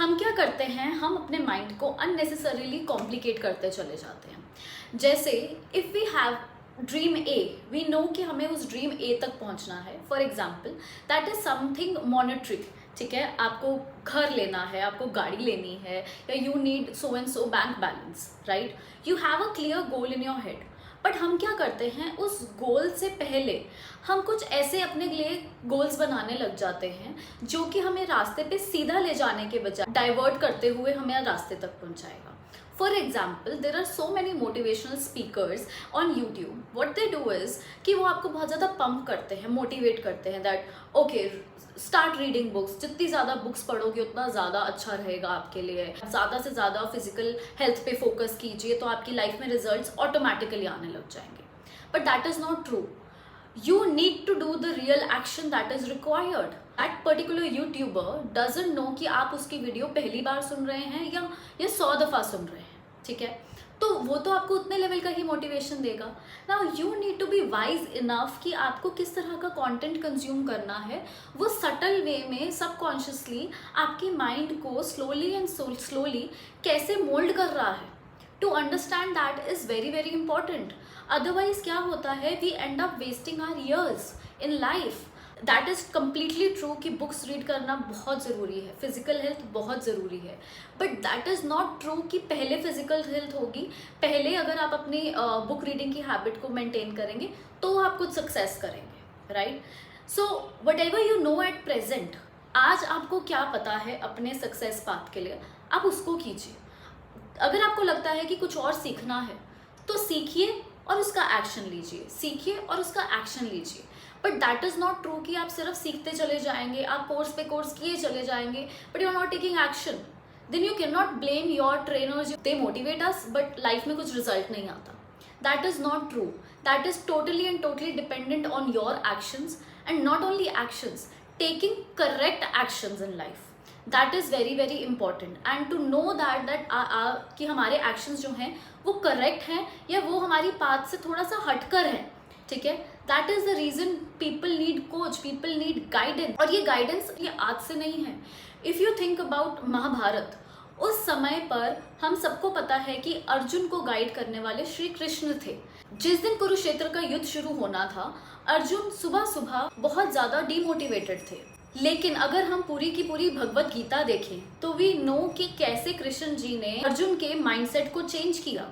हम क्या करते हैं, हम अपने माइंड को अननेसेसरीली कॉम्प्लिकेट करते चले जाते हैं। जैसे if we have dream A, we know कि हमें उस ड्रीम ए तक पहुंचना है। For example that is something monetary, ठीक है, आपको घर लेना है, आपको गाड़ी लेनी है, या you need so and so bank balance, right. You have a clear goal in your head, but हम क्या करते हैं, उस गोल से पहले हम कुछ ऐसे अपने लिए गोल्स बनाने लग जाते हैं जो कि हमें रास्ते पे सीधा ले जाने के बजाय डाइवर्ट करते हुए हमें रास्ते तक पहुंचाएगा। For example there are so many motivational speakers on YouTube. What they do is कि वो आपको बहुत ज़्यादा पंप करते हैं, मोटिवेट करते हैं that okay start reading books, जितनी ज़्यादा बुक्स पढ़ोगे उतना ज़्यादा अच्छा रहेगा आपके लिए, ज़्यादा से ज़्यादा फिजिकल हेल्थ पे फोकस कीजिए तो आपकी लाइफ में रिजल्ट्स ऑटोमेटिकली आने लग जाएंगे। But that is not true. You need to do the real action that is required. That particular YouTuber doesn't know कि आप उसकी वीडियो पहली बार सुन रहे हैं या 100 दफ़ा सुन रहे हैं, ठीक है, तो वो तो आपको उतने लेवल का ही मोटिवेशन देगा। Now you need to be wise enough कि आपको किस तरह का कंटेंट कंज्यूम करना है, वो सटल वे में सबकॉन्शियसली आपकी माइंड को स्लोली एंड स्लोली कैसे मोल्ड कर रहा है। To understand that is very very important. Otherwise क्या होता है, we end up wasting our years in life. That is completely true कि बुक्स रीड करना बहुत ज़रूरी है, फिजिकल हेल्थ बहुत ज़रूरी है, but that is not true कि पहले फिजिकल हेल्थ होगी, पहले अगर आप अपनी बुक रीडिंग की हैबिट को मेंटेन करेंगे तो आप कुछ सक्सेस करेंगे, right. So what ever you know at present, आज आपको क्या पता है अपने सक्सेस पाथ के लिए, आप उसको कीजिए। अगर आपको लगता है कि कुछ और सीखना है तो सीखिए और उसका एक्शन लीजिए, सीखिए और उसका एक्शन लीजिए। But that is not true कि आप सिर्फ सीखते चले जाएंगे, आप कोर्स पे कोर्स किए चले जाएंगे, but you are not taking action. Then you can not blame your trainers, they motivate us but life में कुछ रिजल्ट नहीं आता। That is not true. That is totally and totally dependent on your actions, and not only actions, taking correct actions in life. That is very very important, and to know that कि हमारे actions जो हैं वो correct हैं या वो हमारी path से थोड़ा सा हटकर हैं, ठीक है। That is the reason people need coach, people need guidance. और ये गाइडेंस ये आज से नहीं है। If you think about Mahabharata, उस समय पर हम सबको पता है कि अर्जुन को गाइड करने वाले श्री कृष्ण थे। जिस दिन कुरुक्षेत्र का युद्ध शुरू होना था, अर्जुन सुबह सुबह बहुत ज़्यादा डीमोटिवेटेड थे। लेकिन अगर हम पूरी की पूरी भगवत गीता देखें तो वी नो कि कैसे कृष्ण जी ने अर्जुन के माइंडसेट को चेंज किया।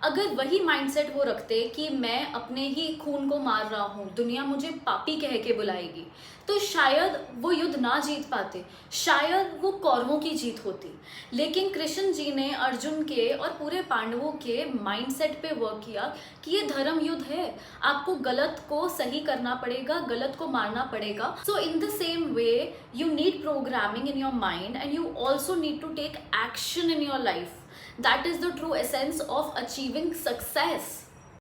अगर वही माइंडसेट वो रखते कि मैं अपने ही खून को मार रहा हूँ, दुनिया मुझे पापी कह के बुलाएगी, तो शायद वो युद्ध ना जीत पाते, शायद वो कौरवों की जीत होती। लेकिन कृष्ण जी ने अर्जुन के और पूरे पांडवों के माइंडसेट पे वर्क किया कि ये धर्म युद्ध है, आपको गलत को सही करना पड़ेगा, गलत को मारना पड़ेगा। So in the same way you need programming in your mind and you also need to take action in your life. That is the true essence of achieving success.